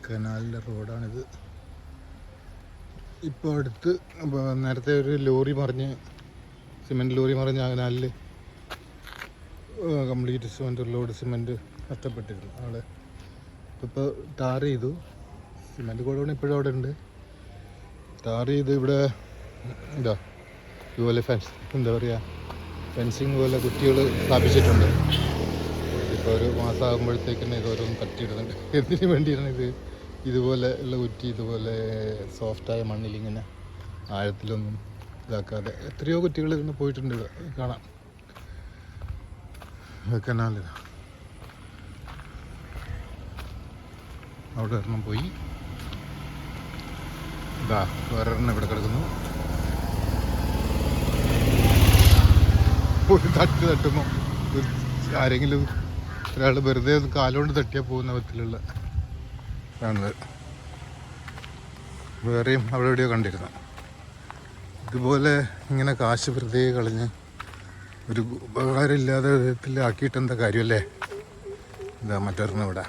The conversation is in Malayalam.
കനാലിൻ്റെ റോഡാണിത്. ഇപ്പോൾ അടുത്ത് നേരത്തെ ഒരു ലോറി മറിഞ്ഞ് സിമെൻറ്റ് ലോറി മറിഞ്ഞ് ആ കനാലിൽ കംപ്ലീറ്റ് സിമെൻറ്റ് ലോഡ് സിമെൻറ്റ് നഷ്ടപ്പെട്ടിരുന്നു അവിടെ. ഇപ്പോൾ ടാർ ചെയ്തു. സിമെൻറ്റ് ഗോഡൗൺ ഇപ്പോഴും അവിടെ ഉണ്ട്. ടാർ ചെയ്ത് ഇവിടെ ഇതുപോലെ ഫെൻസിങ് പോലെ കുറ്റികൾ സ്ഥാപിച്ചിട്ടുണ്ട്. ഇപ്പോൾ ഒരു മാസമാകുമ്പോഴത്തേക്കും ഇതോരോന്ന് തട്ടിയിടുന്നുണ്ട്. എന്തിനു വേണ്ടിയാണ് ഇതുപോലെ ഉള്ള കുറ്റി ഇതുപോലെ സോഫ്റ്റായ മണ്ണിലിങ്ങനെ ആഴത്തിലൊന്നും ഇതാക്കാതെ എത്രയോ കുറ്റികൾ ഇരുന്ന് പോയിട്ടുണ്ട്. കാണാം കനാലിൽ. അവിടെ ഒരെണ്ണം പോയി. വേറൊരെണ്ണം ഇവിടെ കിടക്കുന്നു. ഒരു തട്ടുമ്പോൾ ആരെങ്കിലും ഒരാൾ വെറുതെ കാലുകൊണ്ട് തട്ടിയാൽ പോകുന്ന വിധത്തിലുള്ള ആണത്. വേറെയും അവിടെ എവിടെയോ കണ്ടിരുന്നു. ഇതുപോലെ ഇങ്ങനെ കാശ് വെറുതെ കളഞ്ഞ് ഒരു ഉപകാരമില്ലാത്ത വിധത്തിലാക്കിയിട്ട് എന്താ കാര്യമല്ലേ? മറ്റൊരെണ്ണം ഇവിടെ.